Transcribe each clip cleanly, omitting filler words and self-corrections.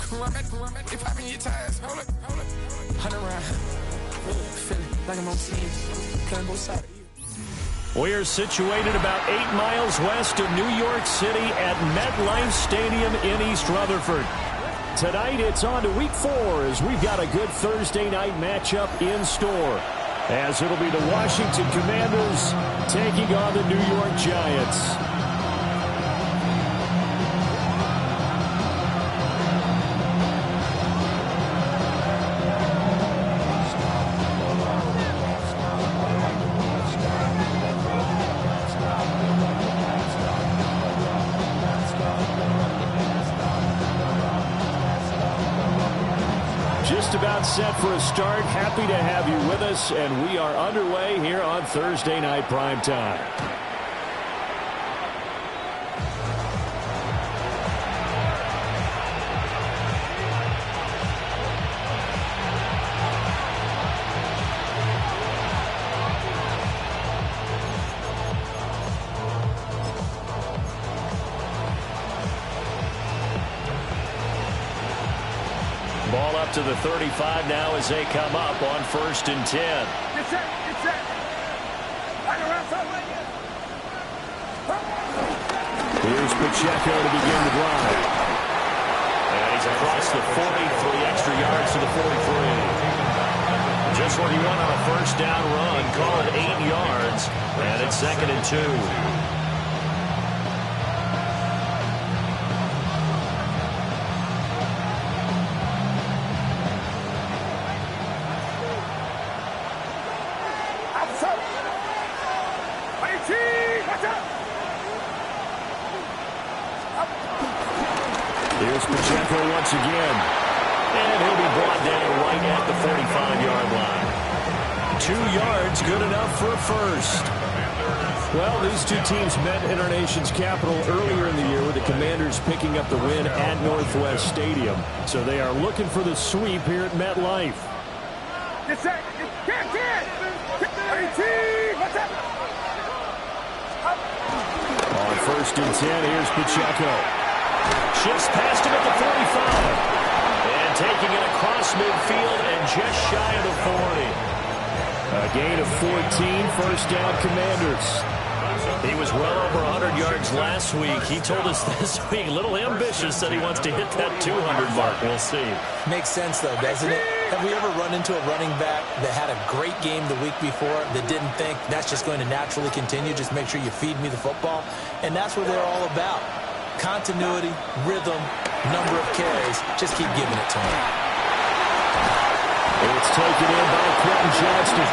They popping your tires. Hold it. 100 round. Feeling like I'm on team. Playing both sides. We are situated about 8 miles west of New York City at MetLife Stadium in East Rutherford. Tonight it's on to week 4 as we've got a good Thursday night matchup in store. As it'll be the Washington Commanders taking on the New York Giants. Just about set for a start. Happy to have you with us, and we are underway here on Thursday Night Primetime. Ball up to the 35 now as they come up on 1st and 10. Get set. Here's Pacheco to begin the drive. And he's across the 40, 3 extra yards to the 43. Just what he wanted on a first down run. Call it 8 yards. And it's 2nd and 2. Here's Pacheco once again. And he'll be brought down right at the 45-yard line. 2 yards, good enough for a first. Well, these two teams met in our nation's capital earlier in the year with the Commanders picking up the win at Northwest Stadium. So they are looking for the sweep here at MetLife. Get set. Get. 18. What's up? On 1st and 10, here's Pacheco. Shifts past him at the 45. And taking it across midfield and just shy of the 40. A gain of 14, first down Commanders. He was well over 100 yards last week. He told us this week, a little ambitious, that he wants to hit that 200 mark. We'll see. Makes sense, though, doesn't it? Have we ever run into a running back that had a great game the week before that didn't think that's just going to naturally continue? Just make sure you feed me the football. And that's what they're all about. Continuity, rhythm, number of carries. Just keep giving it to him. It's taken in by Quentin Johnston.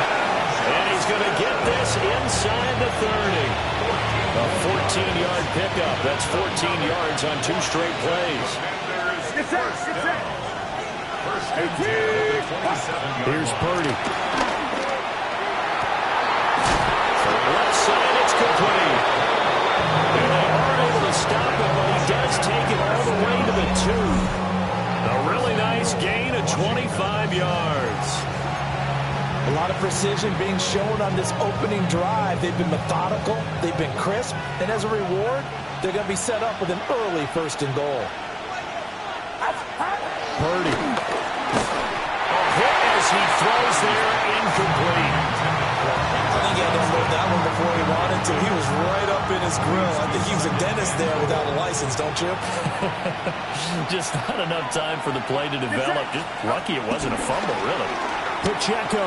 And he's going to get this inside the 30. A 14-yard pickup. That's 14 yards on 2 straight plays. Get set. 18. Here's Purdy. From the left side, it's complete. And they aren't able to stop him, but he does take it all the way to the 2. A really nice gain of 25 yards. A lot of precision being shown on this opening drive. They've been methodical. They've been crisp. And as a reward, they're going to be set up with an early 1st and goal. Purdy. A hit as he throws there, incomplete. I think he had to unload that one before he wanted to. He was right up in his grill. I think he was a dentist there without a license, don't you? Just not enough time for the play to develop. Just lucky it wasn't a fumble, really. Pacheco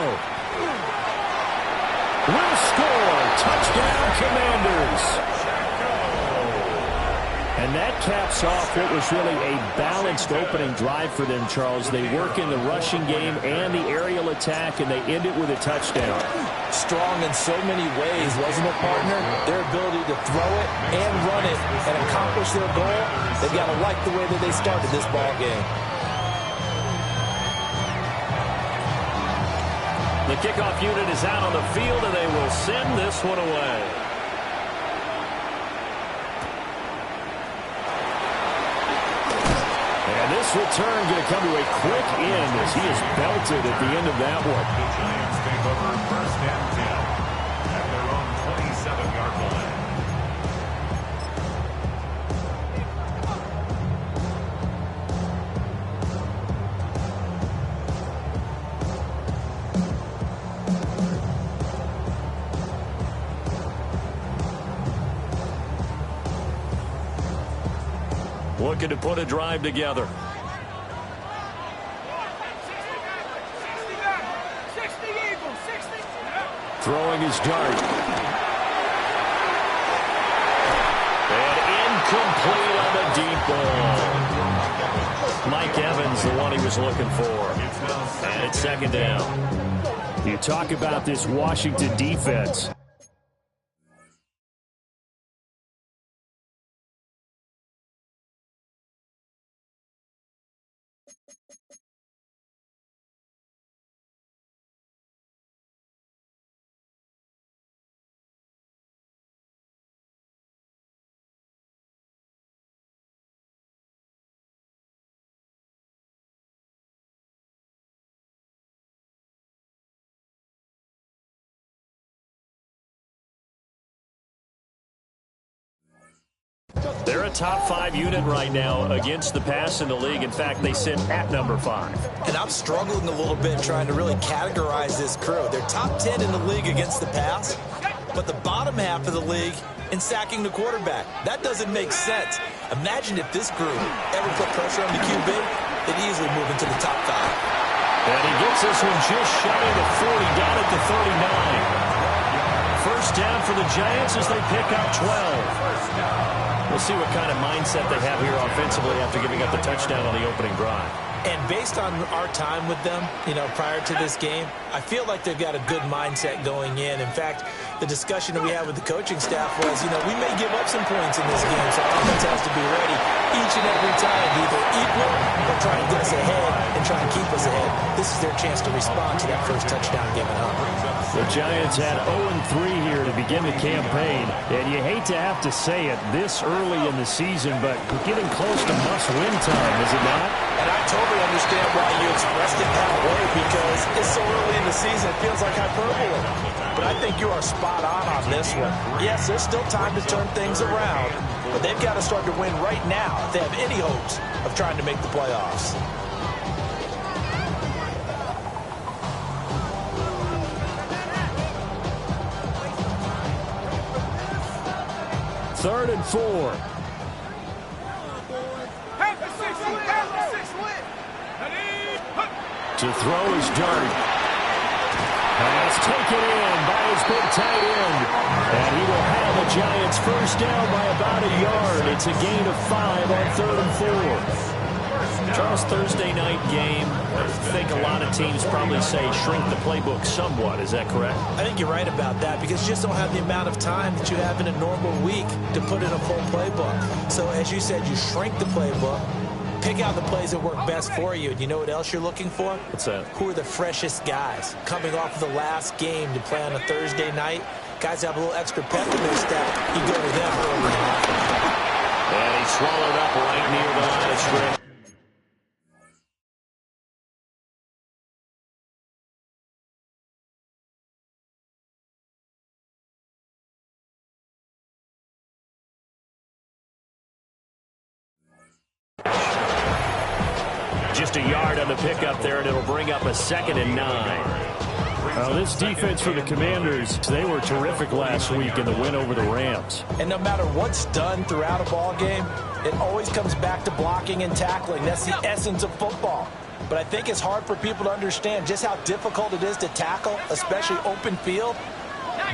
will score. Touchdown, Commanders. And that caps off what was really a balanced opening drive for them, Charles. They work in the rushing game and the aerial attack, and they end it with a touchdown. Strong in so many ways, wasn't it, partner? Their ability to throw it and run it and accomplish their goal, they've got to like the way that they started this ball game. The kickoff unit is out on the field, and they will send this one away. And this return going to come to a quick end as he is belted at the end of that one. The Giants take over 1st and 10 at their own 27-yard line. looking to put a drive together. Throwing his dart. And incomplete on the deep ball. Mike Evans, the one he was looking for. And it's second down. You talk about this Washington defense. They're a top 5 unit right now against the pass in the league. In fact, they sit at number 5. And I'm struggling a little bit trying to really categorize this crew. They're top 10 in the league against the pass, but the bottom half of the league in sacking the quarterback. That doesn't make sense. Imagine if this group ever put pressure on the QB, they'd easily move into the top 5. And he gets this one just shy of the 40, down at the 39. First down for the Giants as they pick up 12. We'll see what kind of mindset they have here offensively after giving up the touchdown on the opening drive. And based on our time with them, prior to this game, I feel like they've got a good mindset going in. In fact, the discussion that we had with the coaching staff was, we may give up some points in this game, so our offense has to be ready each and every time to either equal or try to get us ahead and try and keep us ahead. This is their chance to respond to that first touchdown given up. The Giants had 0-3 here to begin the campaign, and you hate to have to say it this early in the season, but we're getting close to must-win time, is it not? And I totally understand why you expressed it that way, because it's so early in the season, it feels like hyperbole. But I think you are spot on this one. Yes, there's still time to turn things around, but they've got to start to win right now if they have any hopes of trying to make the playoffs. Third and 4. To throw his dart. Pass taken in by his big tight end. And he will have the Giants first down by about a yard. It's a gain of 5 on 3rd and 4. Charles, Thursday night game, I think a lot of teams probably say shrink the playbook somewhat. Is that correct? I think you're right about that, because you just don't have the amount of time that you have in a normal week to put in a full playbook. So as you said, you shrink the playbook, pick out the plays that work best for you. And you know what else you're looking for? What's that? Who are the freshest guys coming off of the last game to play on a Thursday night? Guys have a little extra pep in their step. You go to them early on. And he swallowed up right near the line of scrimmage. Just a yard on the pickup there, and it'll bring up a 2nd and 9. This defense for the Commanders, they were terrific last week in the win over the Rams. And no matter what's done throughout a ball game, it always comes back to blocking and tackling. That's the essence of football. But I think it's hard for people to understand just how difficult it is to tackle, especially open field.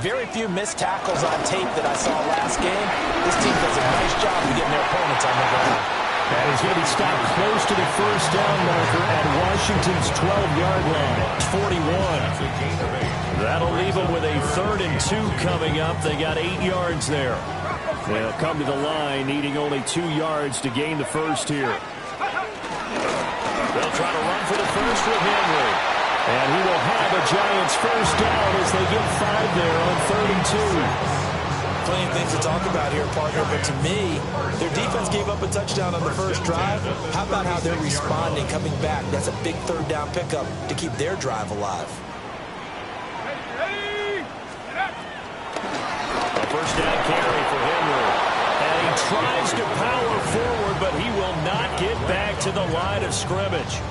Very few missed tackles on tape that I saw last game. This team does a nice job of getting their opponents on the ground. And he's going to be stopped close to the first down marker at Washington's 12-yard line. 41. That'll leave them with a 3rd and 2 coming up. They got 8 yards there. They'll come to the line needing only 2 yards to gain the first here. They'll try to run for the first with Henry. And he will have a Giants first down as they get 5 there on 3rd and 2. Plenty of things to talk about here, partner, but to me, their defense gave up a touchdown on the first drive. How about how they're responding, coming back? That's a big 3rd down pickup to keep their drive alive. A first down carry for Henry. And he tries to power forward, but he will not get back to the line of scrimmage.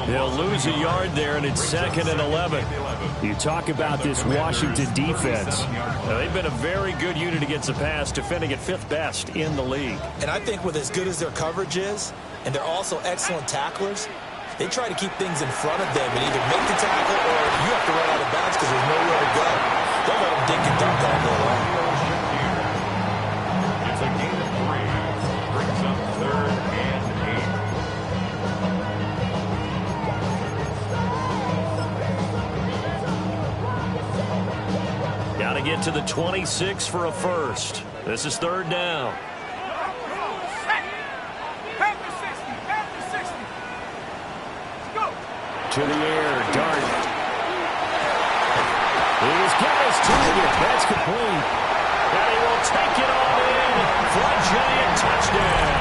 They'll lose a yard there, and it's 2nd and 11. You talk about this Washington defense. Now, they've been a very good unit against the pass, defending at 5th best in the league. And I think with as good as their coverage is, and they're also excellent tacklers, they try to keep things in front of them and either make the tackle or you have to run out of bounds because there's nowhere to go. Don't let them dink and dunk all day long. It's a gain of 3. Brings up 3rd and 8. Got to get to the 26 for a first. This is 3rd down. To the air, Dart. He's got his target. That's complete. And he will take it all in for a giant touchdown.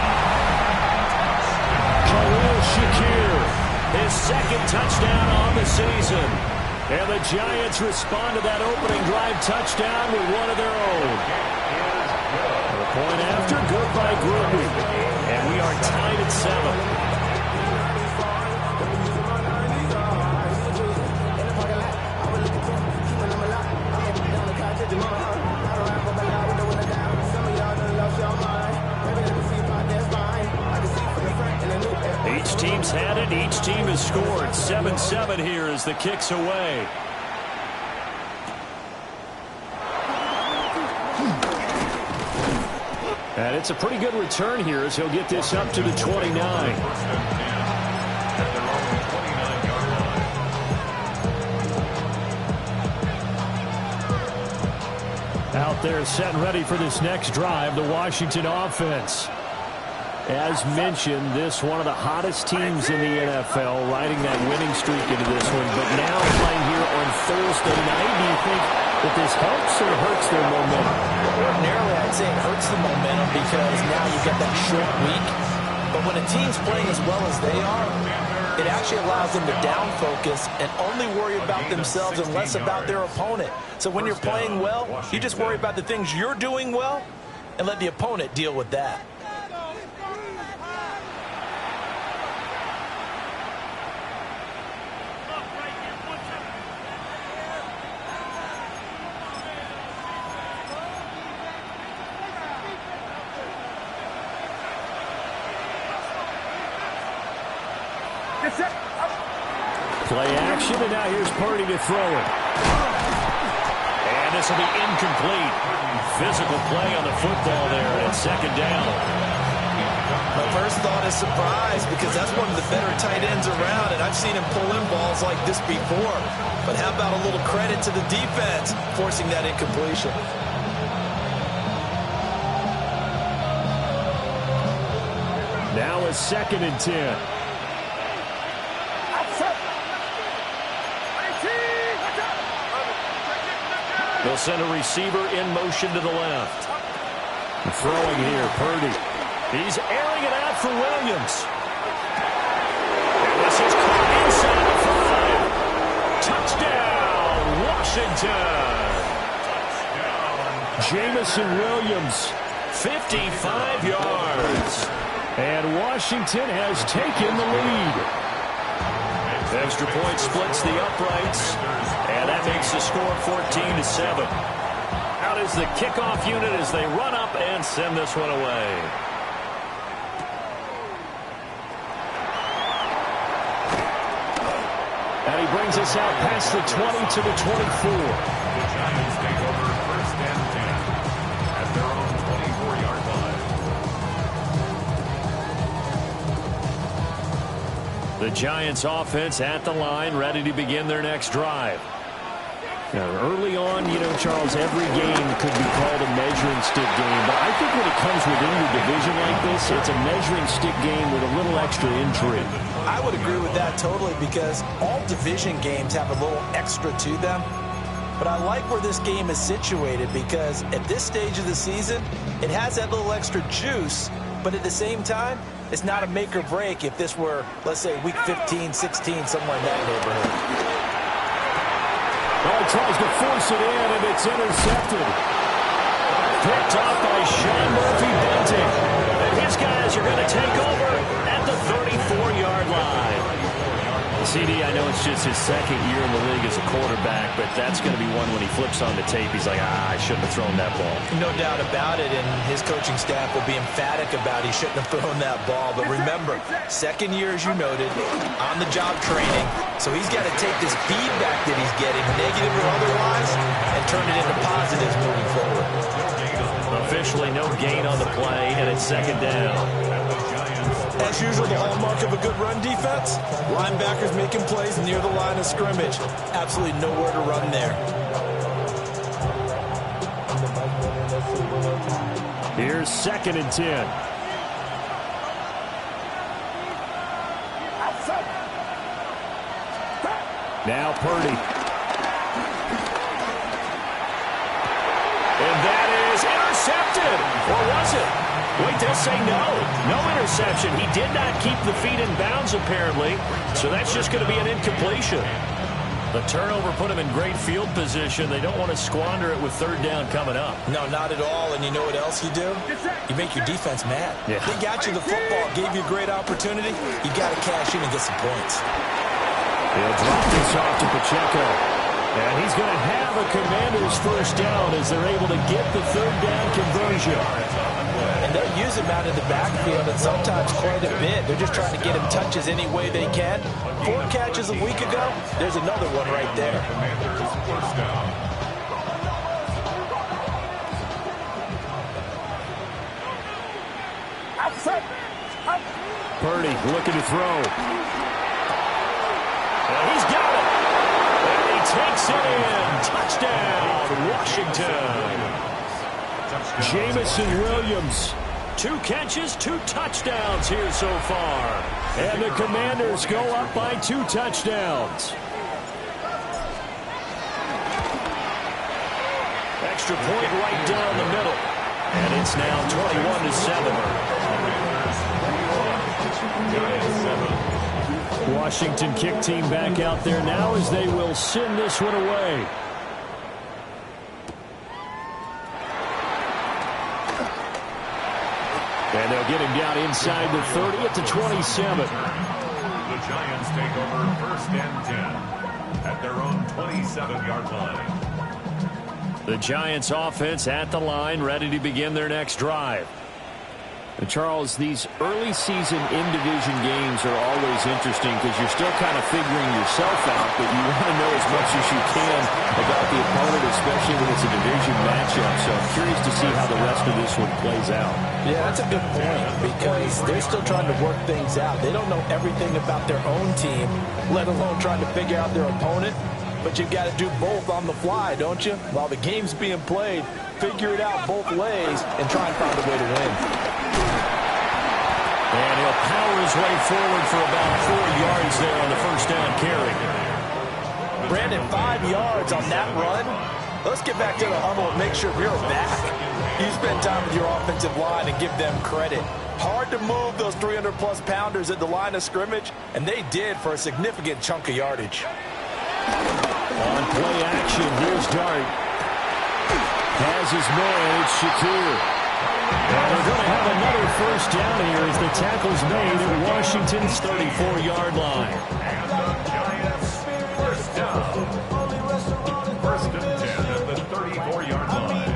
Khalil Shakir, his 2nd touchdown on the season. And the Giants respond to that opening drive touchdown with one of their own. A point after, good by Gruden. And we are tied at 7. Each team's had it. Each team has scored. 7-7 here as the kick's away. And it's a pretty good return here as he'll get this up to the 29. Out there set and ready for this next drive, the Washington offense. As mentioned, this one of the hottest teams in the NFL, riding that winning streak into this one. But now playing here on Thursday night, do you think that this helps or hurts their momentum? Ordinarily, I'd say it hurts the momentum because now you get that short week. But when a team's playing as well as they are, it actually allows them to down focus and only worry about themselves and less about their opponent. So when you're playing well, you just worry about the things you're doing well and let the opponent deal with that. Play action, and now here's Purdy to throw it. And this will be incomplete. Physical play on the football there at 2nd down. My first thought is surprise because that's one of the better tight ends around, and I've seen him pull in balls like this before. But how about a little credit to the defense forcing that incompletion? Now a 2nd and 10. They'll send a receiver in motion to the left. Throwing here, Purdy. He's airing it out for Williams. And this is caught inside the 5. Touchdown, Washington. Jamison Williams, 55 yards. And Washington has taken the lead. Extra point splits the uprights, and that makes the score 14-7. Out is the kickoff unit as they run up and send this one away. And he brings us out past the 20 to the 24. The Giants take over 1st and 10 at their own 24-yard line. The Giants offense at the line, ready to begin their next drive. Now, early on, Charles, every game could be called a measuring stick game. But I think when it comes within your division like this, it's a measuring stick game with a little extra intrigue. I would agree with that totally because all division games have a little extra to them. But I like where this game is situated because at this stage of the season, it has that little extra juice. But at the same time, it's not a make or break if this were, let's say, week 15, 16, somewhere in that neighborhood. Well, he tries to force it in, and it's intercepted. Picked off by Sean Murphy-Bunting. And his guys are going to take over at the 34-yard line. CD, I know it's just his second year in the league as a quarterback, but that's going to be one when he flips on the tape. He's like, I shouldn't have thrown that ball. No doubt about it, and his coaching staff will be emphatic about he shouldn't have thrown that ball. But remember, second year, as you noted, on-the-job training. So he's got to take this feedback that he's getting, negative or otherwise, and turn it into positives moving forward. Officially no gain on the play, and it's second down. As usual, the hallmark of a good run defense, linebackers making plays near the line of scrimmage. Absolutely nowhere to run there. Here's 2nd and 10. Now Purdy. And that is intercepted. Or was it? Wait, they'll say no. No interception. He did not keep the feet in bounds, apparently. So that's just going to be an incompletion. The turnover put him in great field position. They don't want to squander it with 3rd down coming up. No, not at all. And you know what else you do? You make your defense mad. Yeah. They got you the football, gave you a great opportunity. You got to cash in and get some points. He'll drop this off to Pacheco. And he's going to have a Commander's 1st down as they're able to get the 3rd down conversion. And they'll use him out in the backfield, and sometimes quite a bit. They're just trying to get him touches any way they can. 4 catches a week ago. There's another one right there. Commander's 1st down. Purdy looking to throw. And he's got it. And he takes it in. Touchdown, Washington. Jamison Williams. 2 catches, 2 touchdowns here so far. And the Commanders go up by 2 touchdowns. Extra point right down the middle. And it's now 21-7. Washington kick team back out there now as they will send this one away. And they'll get him down inside the 30 at the 27. The Giants take over 1st and 10 at their own 27-yard line. The Giants offense at the line, ready to begin their next drive. And Charles, these early season in-division games are always interesting because you're still kind of figuring yourself out, but you want to know as much as you can about the opponent, especially when it's a division matchup. So I'm curious to see how the rest of this one plays out. Yeah, that's a good point because they're still trying to work things out. They don't know everything about their own team, let alone trying to figure out their opponent. But you've got to do both on the fly, don't you? While the game's being played, figure it out both ways and try and find a way to win. And he'll power his way forward for about 4 yards there on the 1st down carry. Brandon, 5 yards on that run. Let's get back to the huddle and make sure we're back. You spend time with your offensive line and give them credit. Hard to move those 300-plus pounders at the line of scrimmage, and they did for a significant chunk of yardage. On play action, here's Dart. Has his man, it's Shakir. And they're going to have another 1st down here as the tackle's made at Washington's 34-yard line. And the Giants 1st down. 1st and 10 at the 34-yard line.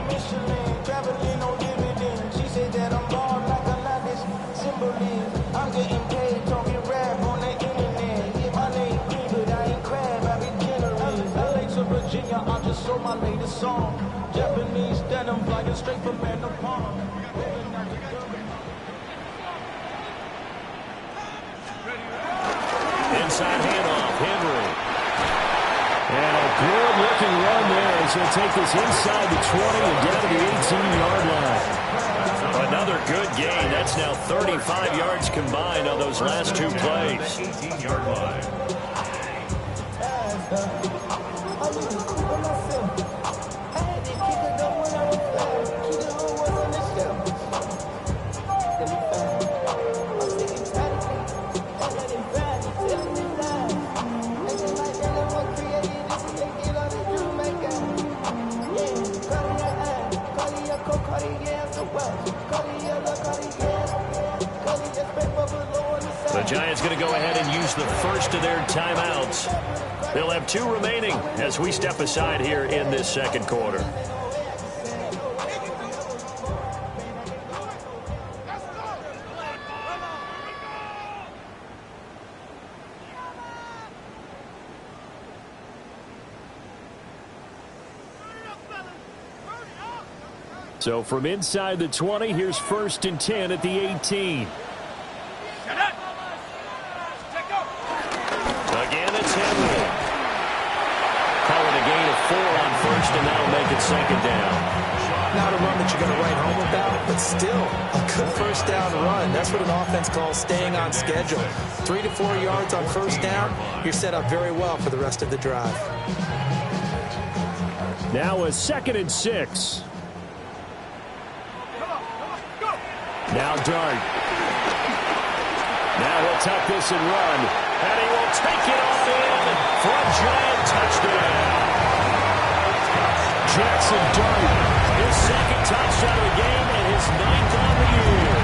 Virginia, I just sold my latest song. Japanese denim flying straight from Manapon. Inside handoff, Henry. And a good-looking run there as he'll take this inside the 20 and down to the 18-yard line. Another good gain. That's now 35 yards combined on those last 2 plays. 18-yard line. The Giants going to go ahead and use the first of their timeouts. They'll have 2 remaining as we step aside here in this second quarter. So from inside the 20, here's 1st and 10 at the 18. Again, it's Henry. Call it a gain of 4 on 1st, and that'll make it 2nd down. Not a run that you're going to write home about, but still a good 1st down run. That's what an offense calls staying on schedule. 3 to 4 yards on 1st down, you're set up very well for the rest of the drive. Now a 2nd and 6. Now Dart. Now he'll tuck this and run. And he will take it all in for a Giant touchdown. Jackson Dart, his 2nd touchdown of the game and his 9th on the year.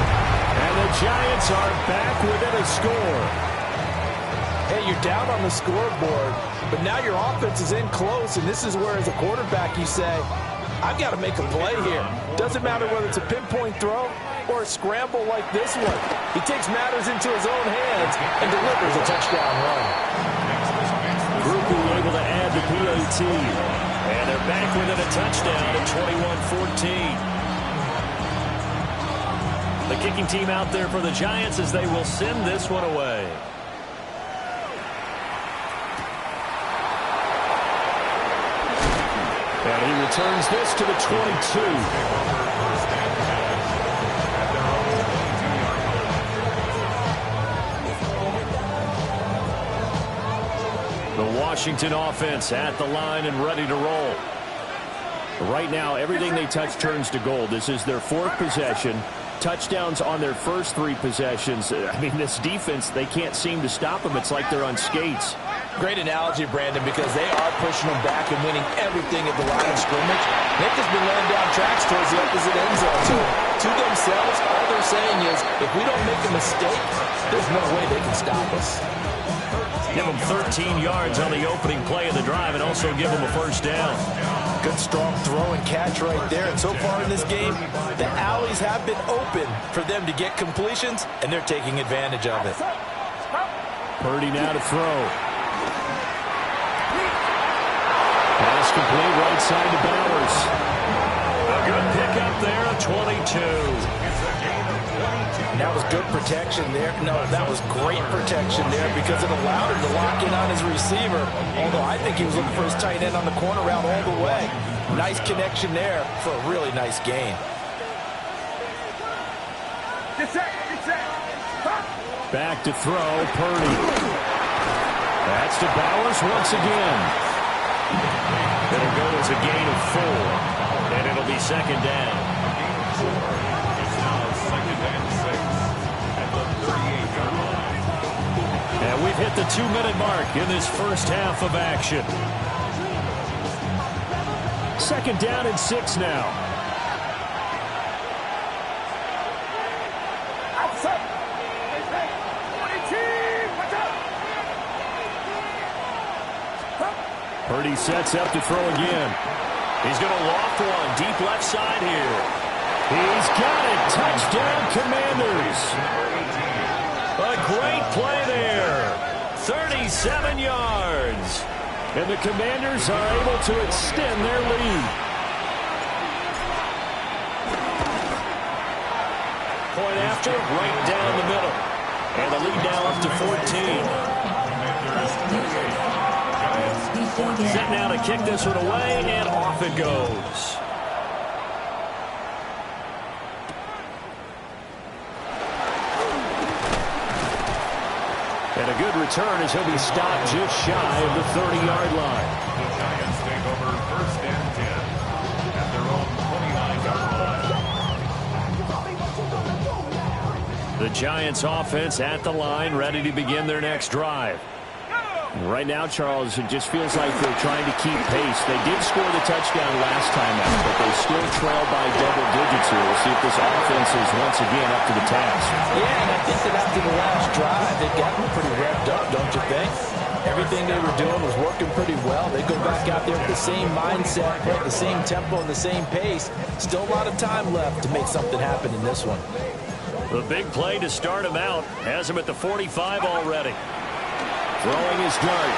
And the Giants are back within a score. Hey, you're down on the scoreboard, but now your offense is in close, and this is where, as a quarterback, you say, I've got to make a play here. Doesn't matter whether it's a pinpoint throw or a scramble like this one. He takes matters into his own hands and delivers a touchdown run. Group able to add the PAT. And they're back within a touchdown at 21-14. The kicking team out there for the Giants as they will send this one away. And he returns this to the 22. The Washington offense at the line and ready to roll. Right now, everything they touch turns to gold. This is their 4th possession. Touchdowns on their first 3 possessions. I mean, this defense, they can't seem to stop them. It's like they're on skates. Great analogy, Brandon, because they are pushing them back and winning everything at the line of scrimmage. They've just been laying down tracks towards the opposite end zone. So, to themselves, all they're saying is, if we don't make a mistake, there's no way they can stop us. Give them 13 yards on the opening play of the drive and also give them a 1st down. Good, strong throw and catch right there. And so far in this game, the alleys have been open for them to get completions, and they're taking advantage of it. Purdy now to throw. Pass complete right side to Bowers. A good pickup there at 22. That was good protection there. No, that was great protection there because it allowed him to lock in on his receiver. Although I think he was looking for his tight end on the corner route all the way. Nice connection there for a really nice gain. Back to throw, Purdy. That's to Bowers once again. It'll go as a gain of 4, and it'll be 2nd down. And we've hit the 2-minute mark in this first half of action. 2nd down and 6 now. Purdy sets up to throw again. He's going to loft one deep left side here. He's got it. Touchdown, Commanders. A great play there. 37 yards. And the Commanders are able to extend their lead. Point after, right down the middle. And the lead now up to 14. Set now to kick this one away, and off it goes. And a good return as he'll be stopped just shy of the 30-yard line. The Giants take over 1st and 10 at their own 29-yard line. The Giants offense at the line, ready to begin their next drive. Right now, Charles, it just feels like they're trying to keep pace. They did score the touchdown last time out, but they still trail by double digits here. We'll see if this offense is once again up to the task. Yeah, and I think that after the last drive, they got me pretty revved up, don't you think? Everything they were doing was working pretty well. They go back out there with the same mindset, play at the same tempo and the same pace. Still a lot of time left to make something happen in this one. The big play to start him out has him at the 45 already. Throwing his dart.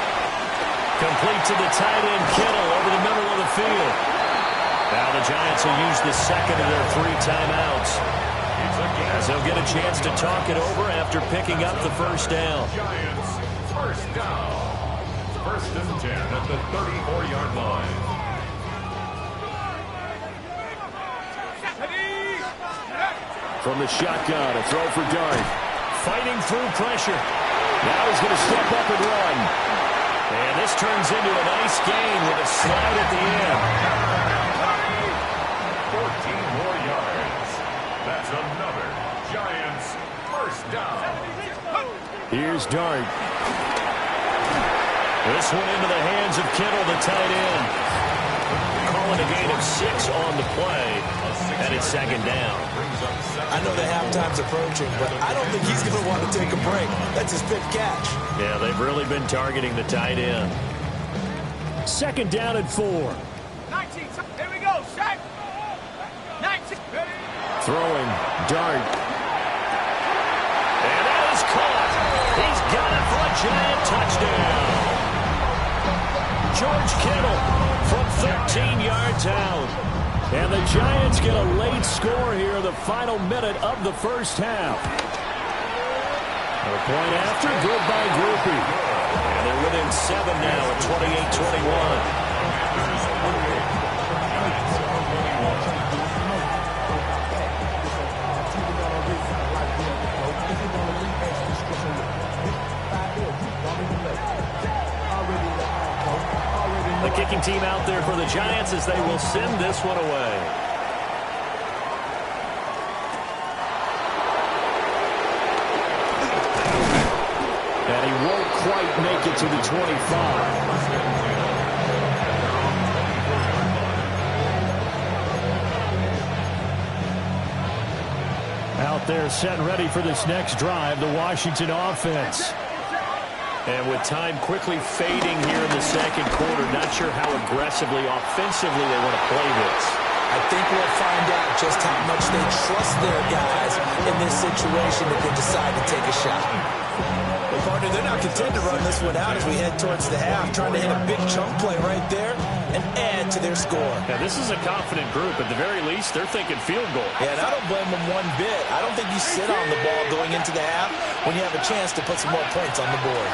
Complete to the tight end, Kittle, over the middle of the field. Now the Giants will use the second of their 3 timeouts, as they'll get a chance to talk it over after picking up the first down. Giants, first down. First and 10 at the 34-yard line. From the shotgun, a throw for Dart. Fighting through pressure. Now he's going to step up and run. And this turns into a nice gain with a slide at the end. 14 more yards. That's another Giants first down. Here's Dart. This one into the hands of Kittle, the tight end. Calling a gain of 6 on the play. And it's second down. I know the halftime's approaching, but I don't think he's going to want to take a break. That's his 5th catch. Yeah, they've really been targeting the tight end. Second down and 4. 19. Here we go. Shaq. 19. Throwing. Dart. And that is caught. He's got it for a Giant touchdown. George Kittle from 13 yards out. And the Giants get a late score here in the final minute of the first half. A point after, good by Groupie. And they're within 7 now at 28-21. The kicking team out there for the Giants as they will send this one away. And he won't quite make it to the 25. Out there set ready for this next drive, the Washington offense. And with time quickly fading here in the second quarter, not sure how aggressively, offensively they want to play this. I think we'll find out just how much they trust their guys in this situation if they decide to take a shot. Well, partner, they're not content to run this one out as we head towards the half, trying to hit a big chunk play right there and add to their score. Now, this is a confident group. At the very least, they're thinking field goal. Yeah, and I don't blame them one bit. I don't think you sit on the ball going into the half when you have a chance to put some more points on the board.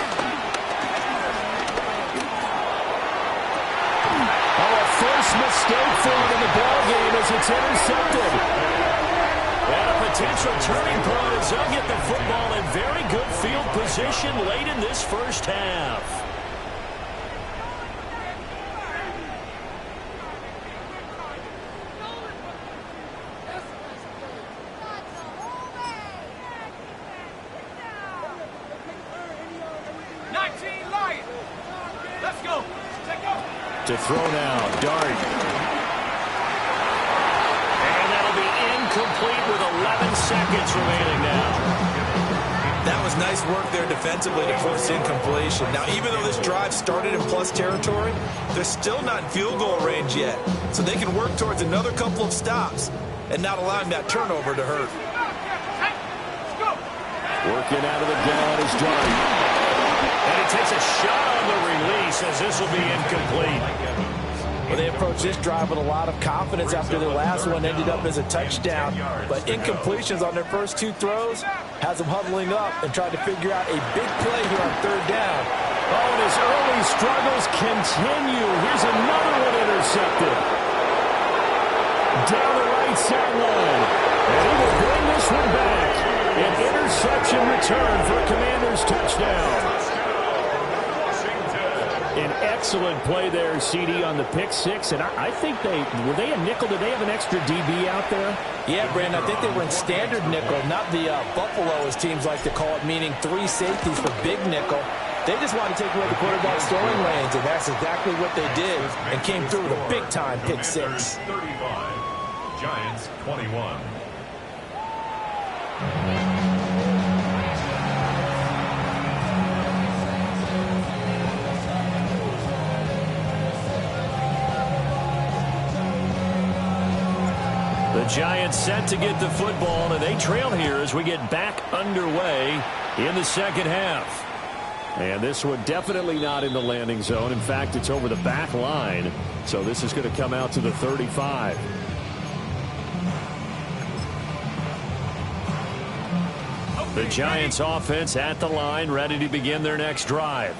First mistake for him in the ball game as it's intercepted. And a potential turning point as they'll get the football in very good field position late in this first half. To throw now, Dart. And that'll be incomplete with 11 seconds remaining now. That was nice work there defensively to force incompletion. Now, even though this drive started in plus territory, they're still not in field goal range yet. So they can work towards another couple of stops and not allowing that turnover to hurt. Working out of the gun is Dart. And he takes a shot on the release as this will be incomplete. Well, they approached this drive with a lot of confidence after their last one ended up as a touchdown. But incompletions on their first 2 throws has them huddling up and trying to figure out a big play here on 3rd down. Oh, and his early struggles continue. Here's another one intercepted. Down the right sideline. And he will bring this one back. An interception return for a Commanders touchdown. An excellent play there, CD, on the pick 6. And I think were they a nickel? Did they have an extra DB out there? Yeah, Brandon, I think they were in standard nickel, not the Buffalo, as teams like to call it, meaning 3 safeties for big nickel. They just wanted to take away the quarterback's throwing lanes, and that's exactly what they did and came through with a big-time pick 6. 35, Giants 21. Giants set to get the football, and they trail here as we get back underway in the second half. And this one definitely not in the landing zone. In fact, it's over the back line. So this is going to come out to the 35. The Giants offense at the line, ready to begin their next drive.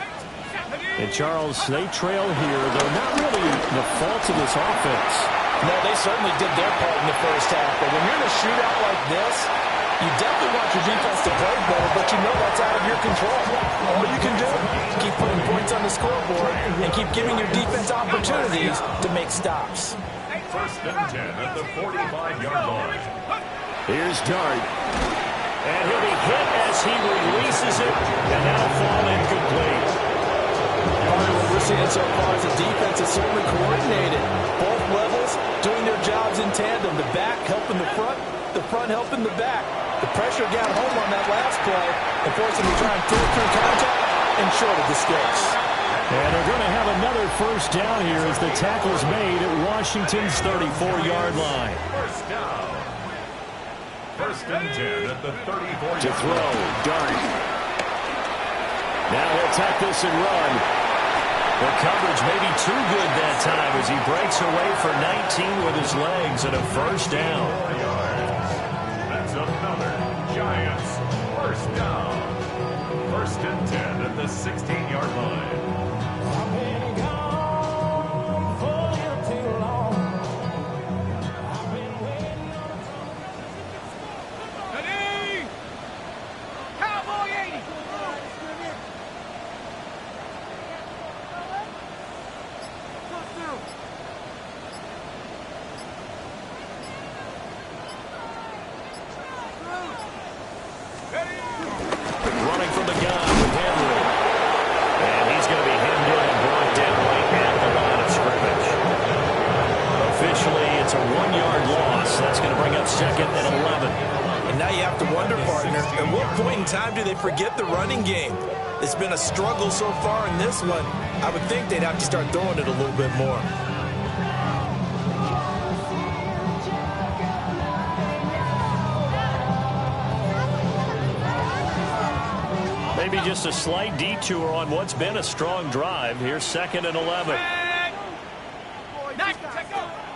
And Charles, they trail here, though not really the fault of this offense. No, they certainly did their part in the first half. But when you're in a shootout like this, you definitely want your defense to play better, but you know that's out of your control. All you can do, keep putting points on the scoreboard and keep giving your defense opportunities to make stops. First and 10 at the 45-yard line. Here's Dart. And he'll be hit as he releases it, and that'll fall incomplete. What we're seeing so far is the defense is certainly coordinated. Both levels doing their jobs in tandem. The back helping the front helping the back. The pressure got home on that last play and forced him to try and throw through contact and short of the sticks. And they're going to have another first down here as the tackle's made at Washington's 34-yard line. First down. First and 10 at the 34-yard To throw, Dart. Now he'll tuck this and run. The coverage may be too good that time as he breaks away for 19 with his legs and a first down. 4 yards. That's another Giants first down. First and 10 at the 16-yard line. Running from the gun with Henry. And he's going to be hemmed in and brought down right at the line of scrimmage. Officially, it's a 1-yard loss. That's going to bring up second and 11. And now you have to wonder, partner, at what point in time do they forget the running game? It's been a struggle so far in this one. I would think they'd have to start throwing it a little bit more. Maybe just a slight detour on what's been a strong drive. Here's second and 11.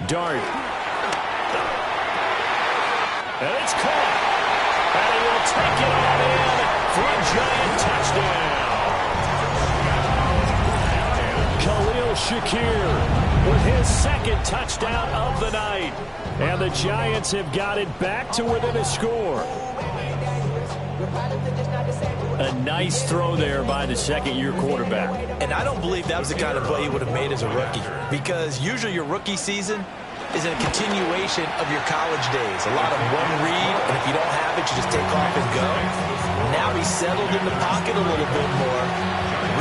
Dart. And it's caught. And he will take it on in for a Giant touchdown. Khalil Shakir with his second touchdown of the night. And the Giants have got it back to within a score. A nice throw there by the second-year quarterback. And I don't believe that was the kind of play he would have made as a rookie, because usually your rookie season is a continuation of your college days. A lot of one read, and if you don't have it, you just take off and go. Now he's settled in the pocket a little bit more,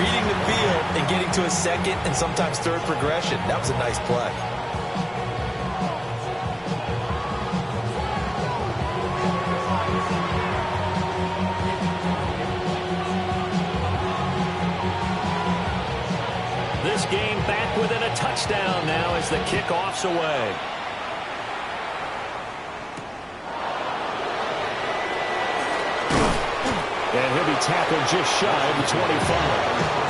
reading the field and getting to his second and sometimes third progression. That was a nice play. This game back within a touchdown now as the kickoff's away. And he'll be tackled just shy of the 25.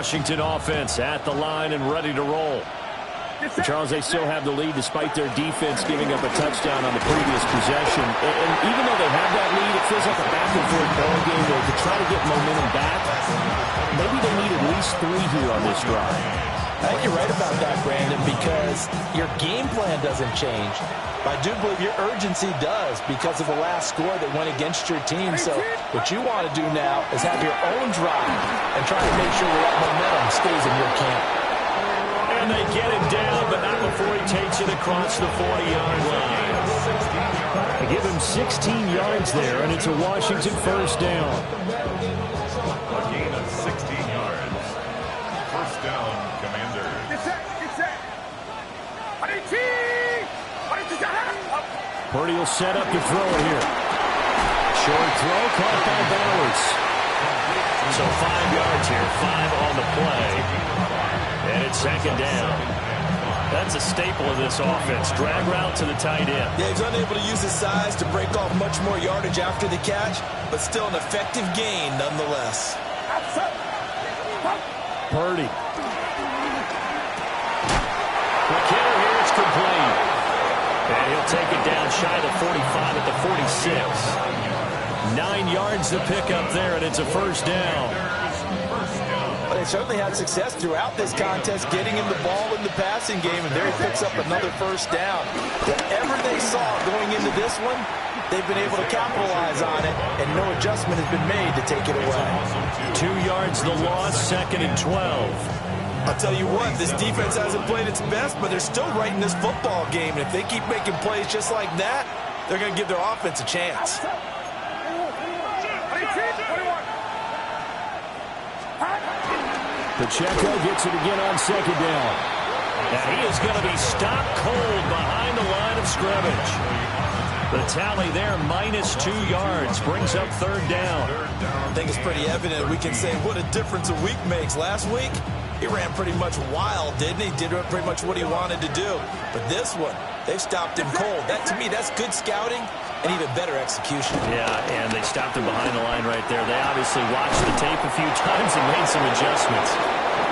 Washington offense at the line and ready to roll. Charles, they still have the lead despite their defense giving up a touchdown on the previous possession. And even though they have that lead, it feels like a back-and-forth ball game where to try to get momentum back, maybe they need at least 3 here on this drive. I think you're right about that, Brandon, because your game plan doesn't change. But I do believe your urgency does because of the last score that went against your team. So what you want to do now is have your own drive and try to make sure that momentum stays in your camp. And they get him down, but not before he takes it across the 40-yard line. They give him 16 yards there, and it's a Washington first down. A gain of 16 yards. First down, Commanders. Get set. Purdy will set up to throw it here. Short throw caught by Bowers. So 5 yards here, 5 on the play. And it's second down. That's a staple of this offense. Drag route to the tight end. Yeah, he's unable to use his size to break off much more yardage after the catch, but still an effective gain nonetheless. Purdy. McKinnon here, it's complete. And he'll take it down shy of the 45 at the 46. 9 yards to pick up there, and it's a first down. Well, they certainly had success throughout this contest getting him the ball in the passing game, and there he picks up another first down. Whatever they saw going into this one, they've been able to capitalize on it, and no adjustment has been made to take it away. 2 yards the loss, second and 12. I'll tell you what, this defense hasn't played its best, but they're still right in this football game. And if they keep making plays just like that, they're going to give their offense a chance. Pacheco gets it again on second down. And he is going to be stopped cold behind the line of scrimmage. The tally there, -2 yards, brings up third down. I think it's pretty evident. We can say what a difference a week makes. Last week, he ran pretty much wild, didn't he? Did pretty much what he wanted to do. But this one, they've stopped him cold. That, to me, that's good scouting and even better execution. Yeah, and they stopped him behind the line right there. They obviously watched the tape a few times and made some adjustments.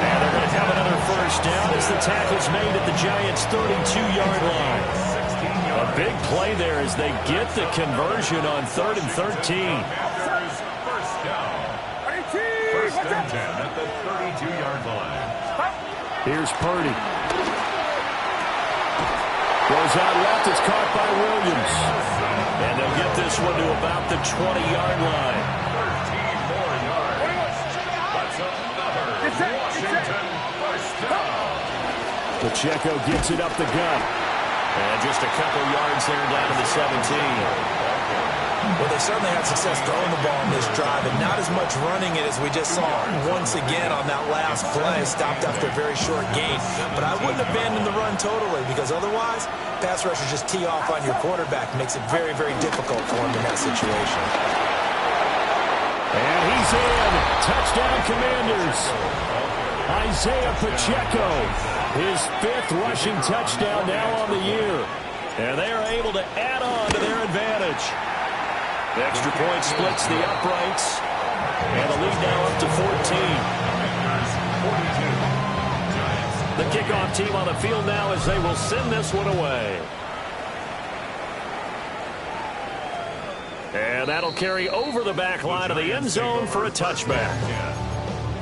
And they're going to have another first down as the tackle's made at the Giants' 32-yard line. A big play there as they get the conversion on 3rd and 13. First down. First and 10 at the 32-yard line. Here's Purdy. Goes out left. It's caught by Williams. And they'll get this one to about the 20-yard line. 13 more yards. That's another Washington first down. Pacheco gets it up the gut. And just a couple yards there down to the 17. Well, they certainly had success throwing the ball in this drive, and not as much running it as we just saw once again on that last play. Stopped after a very short gain. But I wouldn't abandon the run totally, because otherwise, pass rushers just tee off on your quarterback. Makes it very, very difficult for him in that situation. And he's in. Touchdown, Commanders. Isaiah Pacheco, his 5th rushing touchdown now on the year. And they are able to add on to their advantage. The extra point splits the uprights. And the lead now up to 14. The kickoff team on the field now as they will send this one away. And that'll carry over the back line of the end zone for a touchback.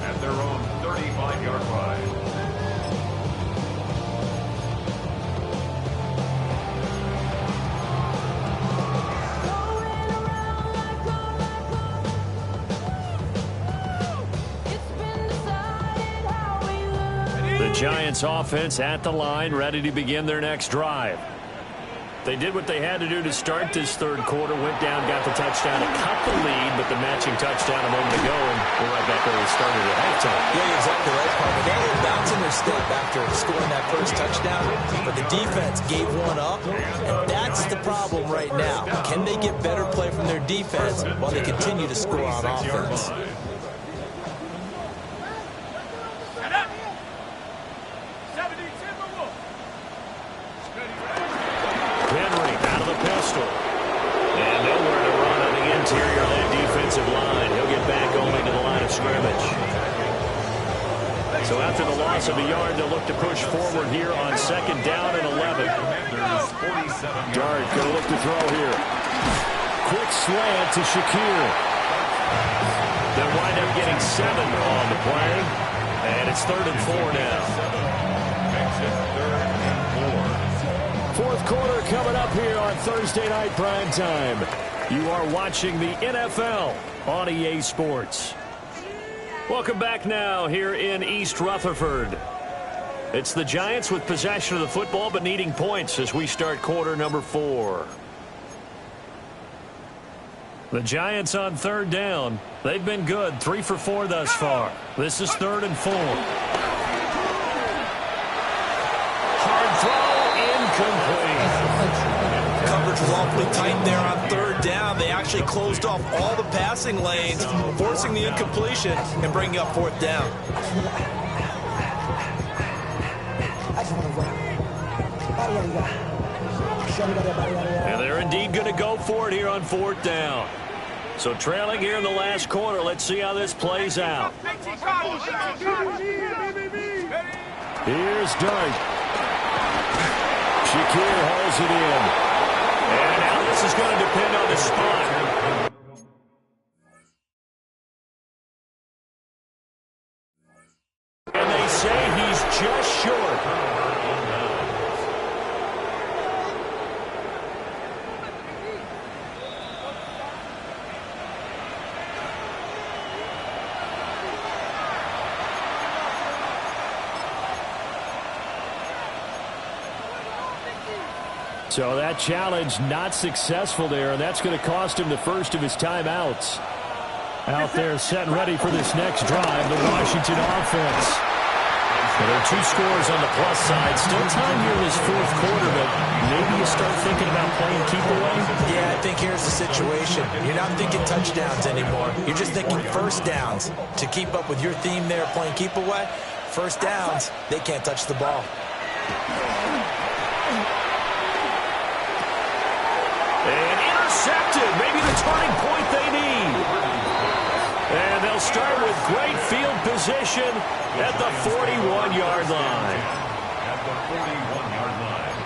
At their own 35-yard line. The Giants offense at the line, ready to begin their next drive. They did what they had to do to start this third quarter, went down, got the touchdown to cut the lead, but the matching touchdown a moment ago, and we're right back where we started at halftime. Yeah, you're exactly right, Parker. They were bouncing their step after scoring that first touchdown, but the defense gave one up, and that's the problem right now. Can they get better play from their defense while they continue to score on offense? Henry out of the pistol. And nowhere to run on the interior of that defensive line. He'll get back only to the line of scrimmage. So after the loss of a yard, they'll look to push forward here on second down and 11. Dart going to look to throw here. Quick slant to Shakir. They'll wind up getting 7 on the play. And it's 3rd and 4 now. Fourth quarter coming up here on Thursday Night Prime Time. You are watching the NFL on EA Sports. Welcome back now here in East Rutherford. It's the Giants with possession of the football but needing points as we start quarter number 4. The Giants on third down. They've been good, 3 for 4 thus far. This is 3rd and 4. Hard throw, incomplete. Coverage was all awfully tight there on third down. They actually closed off all the passing lanes, forcing the incompletion and bringing up fourth down. And they're indeed going to go for it here on fourth down. So trailing here in the last quarter. Let's see how this plays out. Here's Dart. Shakir hauls it in. And now this is going to depend on the spot. And they say he's just short. So that challenge not successful there, and that's going to cost him the first of his timeouts. Out there set and ready for this next drive, the Washington offense. So there are 2 scores on the plus side. Still time here in this fourth quarter, but maybe you start thinking about playing keep away? Yeah, I think here's the situation. You're not thinking touchdowns anymore. You're just thinking first downs. To keep up with your theme there, playing keep away, first downs, they can't touch the ball. And intercepted, maybe the turning point they need. And they'll start with great field position at the 41-yard line. At the 41-yard line.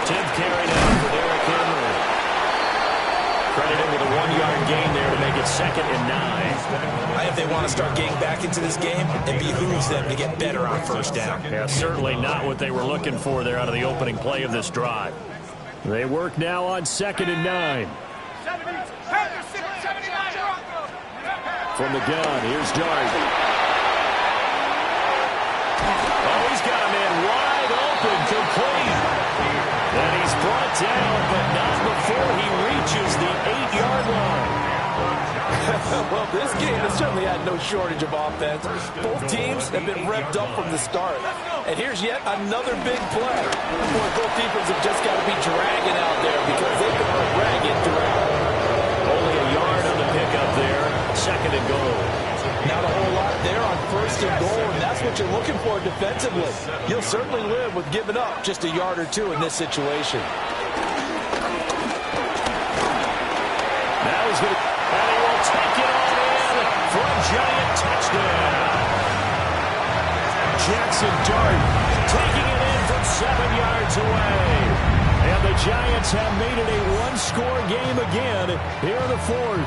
Tenth carry down for Derrick Henry. Credited with a 1-yard gain there to make it 2nd and 9. If they want to start getting back into this game, it behooves them to get better on first down. Yeah, certainly not what they were looking for there out of the opening play of this drive. They work now on 2nd and 9. From the gun, here's Dart. Oh, he's got a man wide open, complete. And he's brought down, but not before he reaches the 8-yard line. Well, this game has certainly had no shortage of offense. Both teams have been revved up from the start. And here's yet another big play. Boy, both defenses have just got to be dragging out there because they've been run ragged throughout. Only a yard on the pickup there. 2nd and goal. Not a whole lot there on 1st and goal, and that's what you're looking for defensively. You'll certainly live with giving up just a yard or 2 in this situation. Now he's going to... And he will take it all in for a giant touchdown. Jackson Dart taking it in from 7 yards away. And the Giants have made it a 1-score game again here in the 4th.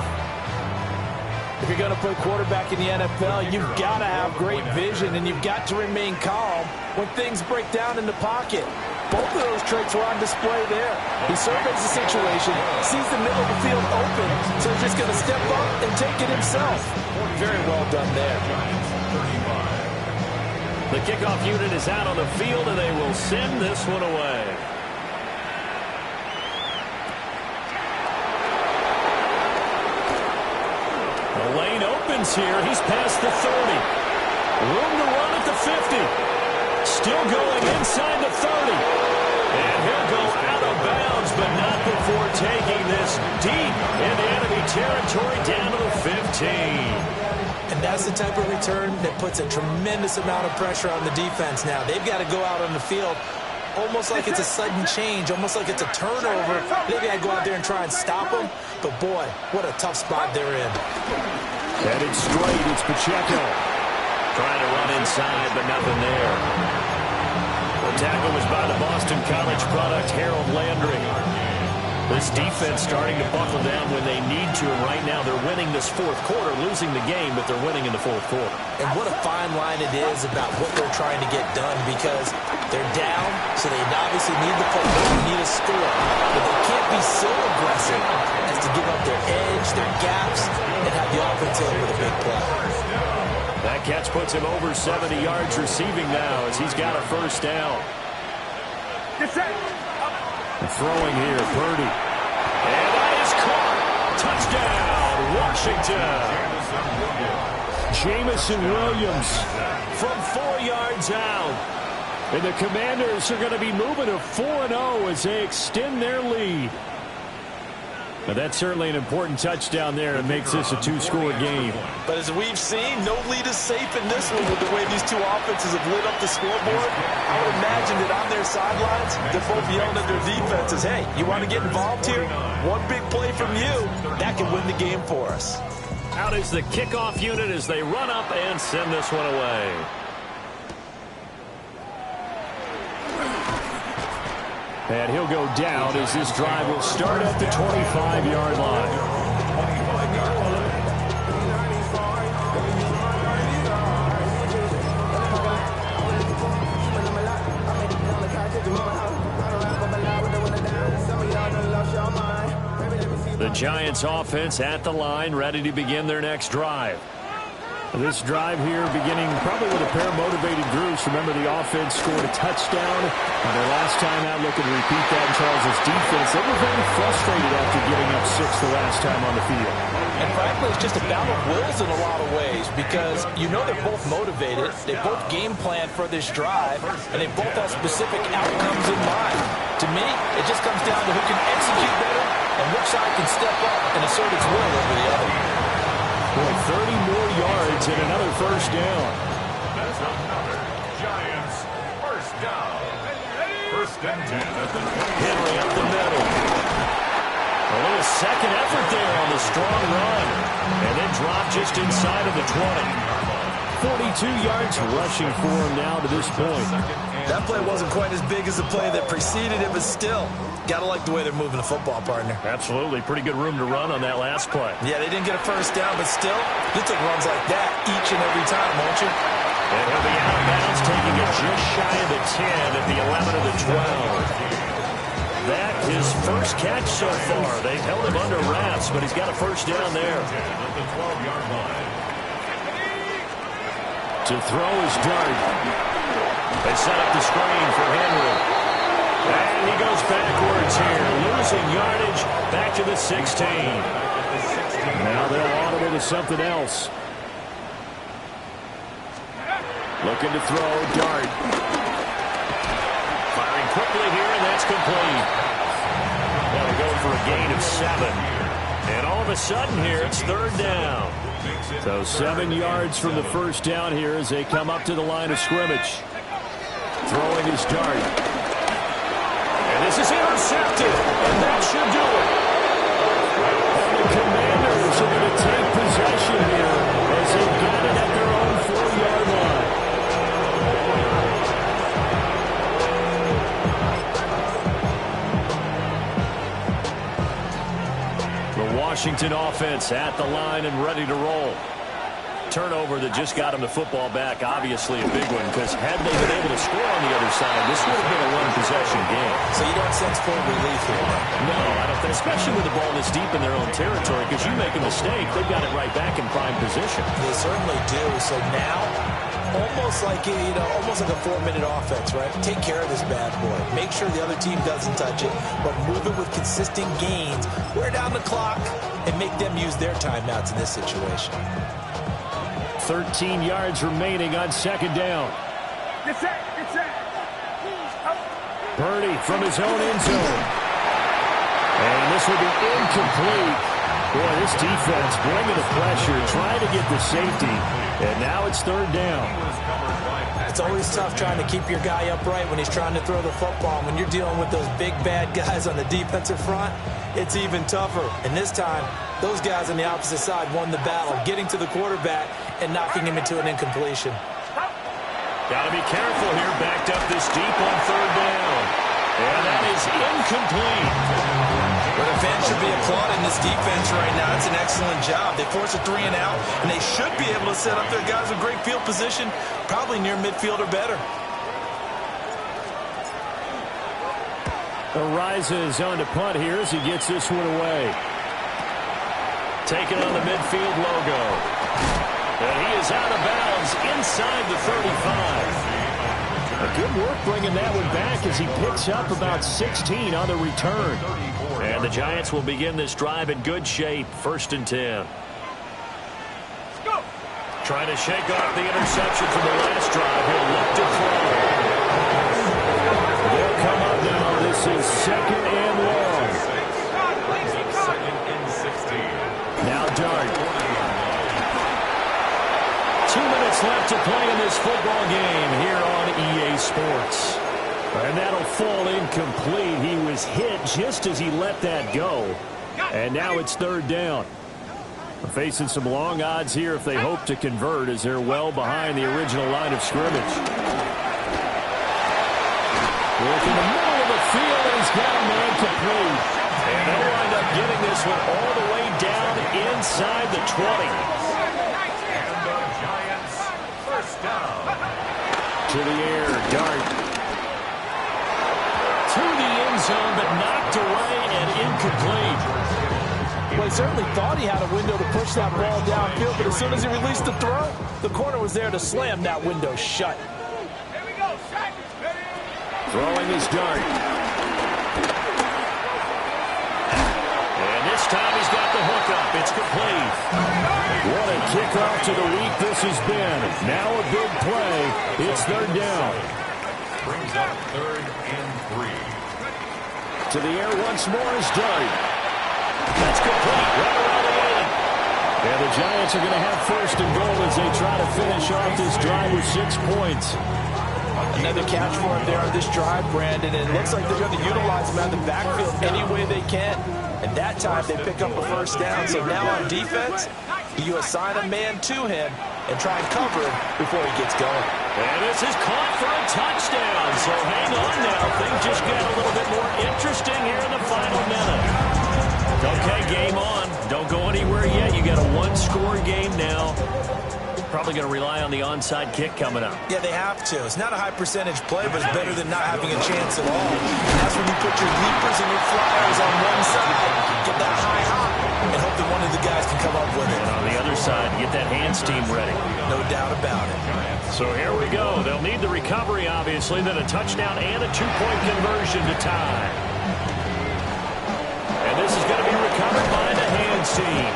If you're going to play quarterback in the NFL, you've got to have great vision, and you've got to remain calm when things break down in the pocket. Both of those traits were on display there. He surveys the situation, sees the middle of the field open, so he's just going to step up and take it himself. Very well done there. The kickoff unit is out on the field, and they will send this one away. The lane opens here. He's past the 30. Room to run at the 50. Still going inside the 30. And he'll go out of bounds, but not before taking this deep into enemy territory down to the 15. And that's the type of return that puts a tremendous amount of pressure on the defense now. They've got to go out on the field almost like it's a sudden change, almost like it's a turnover. They've got to go out there and try and stop them. But, boy, what a tough spot they're in. Headed straight, it's Pacheco. Trying to run inside, but nothing there. The tackle was by the Boston College product, Harold Landry. This defense starting to buckle down when they need to, and right now they're winning this 4th quarter, losing the game, but they're winning in the 4th quarter. And what a fine line it is about what they're trying to get done, because they're down, so they obviously need the football, they need a score. But they can't be so aggressive as to give up their edge, their gaps, and have the offense in with a big play. That catch puts him over 70 yards receiving now as he's got a first down. Throwing here, Purdy. And that is caught. Touchdown, Washington. Jamison Williams from 4 yards out. And the Commanders are going to be moving to 4-0 as they extend their lead. But that's certainly an important touchdown there. It makes this a 2-score game. But as we've seen, no lead is safe in this one with the way these two offenses have lit up the scoreboard. I would imagine that on their sidelines, they're both yelling at their defenses, hey, you want to get involved here? One big play from you, that can win the game for us. Out is the kickoff unit as they run up and send this one away. And he'll go down as this drive will start at the 25-yard line. The Giants offense at the line, ready to begin their next drive. This drive here beginning probably with a pair of motivated groups. Remember, the offense scored a touchdown on their last time out. Looking to repeat that in Charles' defense. They were very frustrated after giving up 6 the last time on the field. And frankly, it's just a battle of wills in a lot of ways because you know they're both motivated. They both game plan for this drive, and they both have specific outcomes in mind. To me, it just comes down to who can execute better and which side can step up and assert its will over the other. Boy, 30 more yards and another first down. That's another Giants first down. First and 10 at the 20. Henry up the middle. A little second effort there on the strong run. And then drop just inside of the 20. 42 yards rushing for him now to this point. That play wasn't quite as big as the play that preceded it, but still, got to like the way they're moving the football, partner. Absolutely. Pretty good room to run on that last play. Yeah, they didn't get a first down, but still, you take runs like that each and every time, won't you? And he'll be out of bounds, taking it just shy of the 10 at the 11 of the 12. That his first catch so far. They've held him under wraps, but he's got a first down there. At the 12-yard line. To throw is Dart. They set up the screen for Henry. And he goes backwards here, losing yardage back to the 16. Now they'll audible to something else. Looking to throw, Dart. Firing quickly here, and that's complete. Now they're going for a gain of 7. And all of a sudden here, it's third down. So 7 yards from the first down here as they come up to the line of scrimmage. Throwing his Dart. And this is intercepted, and that should do it. And the Commanders are going to take possession here as they got it at their own 4-yard line. The Washington offense at the line and ready to roll. Turnover that just got him the football back, obviously a big one, because had they been able to score on the other side, this would have been a one-possession game. So you don't sense full relief here, right? No, I don't think, especially with the ball this deep in their own territory, because you make a mistake, they've got it right back in prime position. They certainly do. So now, almost like almost like a 4-minute offense, right? Take care of this bad boy. Make sure the other team doesn't touch it, but move it with consistent gains. Wear down the clock and make them use their timeouts in this situation. 13 yards remaining on second down. Get set, get set. Purdy from his own end zone. And this will be incomplete. Boy, this defense bringing the pressure, trying to get the safety. And now it's third down. It's always tough trying to keep your guy upright when he's trying to throw the football. When you're dealing with those big, bad guys on the defensive front, it's even tougher. And this time, those guys on the opposite side won the battle, getting to the quarterback and knocking him into an incompletion. Got to be careful here, backed up this deep on third down. And that is incomplete. But the fans should be applauding this defense right now. It's an excellent job. They force a 3 and out, and they should be able to set up their guys with great field position, probably near midfield or better. Ariza is on to punt here as he gets this one away. Taking on the midfield logo. And he is out of bounds inside the 35. Good work bringing that one back as he picks up about 16 on the return. And the Giants will begin this drive in good shape. First and 10. Trying to shake off the interception from the last drive. He'll look to throw. They'll come up now. This is second and long. Second and 16. Now Dart. 2 minutes left to play in this football game here on EA Sports. And that'll fall incomplete. He was hit just as he let that go. And now it's third down. They're facing some long odds here if they hope to convert, as they're well behind the original line of scrimmage. Look in the middle of the field, and he's got a man complete. And they'll wind up getting this one all the way down inside the 20. And the Giants first down. To the air, Dart. To the end zone, but knocked away and incomplete. Well, he certainly thought he had a window to push that ball downfield, but as soon as he released the throw, the corner was there to slam that window shut. Here we go, Shaq. Throwing his Dart. And this time he's got the hook up. It's complete. What a kickoff to the week this has been. Now a big play. It's third down. Brings up third and 3. To the air once more is Dart. That's complete. Right around the 8. And the Giants are going to have first and goal as they try to finish off this drive with 6 points. Another catch for him there on this drive, Brandon, and it looks like they're going to utilize him out of the backfield any way they can. And that time they pick up a first down. So now on defense, you assign a man to him and try and cover him before he gets going. And this is caught for a touchdown. So hang on now. Things just get a little bit more interesting here in the final minute. Okay, game on. Don't go anywhere yet. You got a one-score game now. Probably going to rely on the onside kick coming up. Yeah, they have to. It's not a high percentage play, but it's better than not having a chance at all. And that's when you put your leapers and your flyers on one side, get that high hop, and hope that one of the guys can come up with it. And on the other side, get that hands team ready. No doubt about it. So here we go. They'll need the recovery, obviously, then a touchdown and a two-point conversion to tie. And this is going to be recovered by the hands team.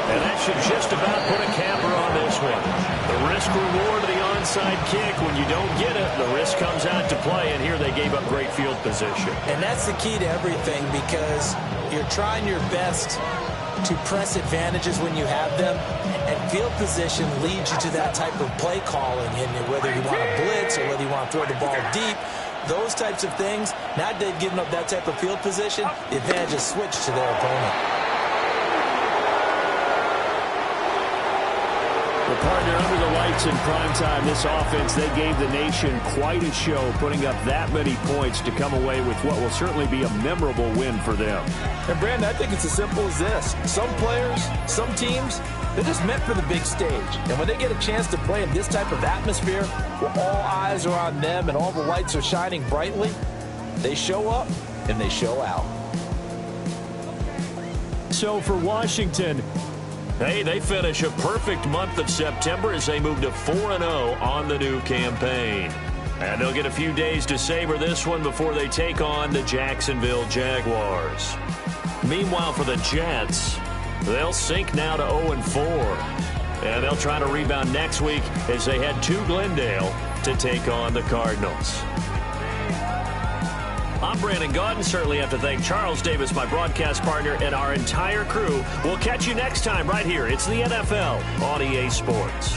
And that should just about put a capper on this one. The risk-reward of the onside kick, when you don't get it, the risk comes out to play, and here they gave up great field position. And that's the key to everything, because you're trying your best to press advantages when you have them, and field position leads you to that type of play calling, and whether you want to blitz or whether you want to throw the ball deep, those types of things. Now that they've given up that type of field position, the advantage is switched to their opponent. The partner under the lights in prime time, this offense, they gave the nation quite a show, putting up that many points to come away with what will certainly be a memorable win for them. And, Brandon, I think it's as simple as this. Some players, some teams, they're just meant for the big stage. And when they get a chance to play in this type of atmosphere where all eyes are on them and all the lights are shining brightly, they show up and they show out. So for Washington, hey, they finish a perfect month of September as they move to 4-0 on the new campaign. And they'll get a few days to savor this one before they take on the Jacksonville Jaguars. Meanwhile, for the Jets, they'll sink now to 0-4. And they'll try to rebound next week as they head to Glendale to take on the Cardinals. I'm Brandon Gaudin. Certainly have to thank Charles Davis, my broadcast partner, and our entire crew. We'll catch you next time right here. It's the NFL on EA Sports.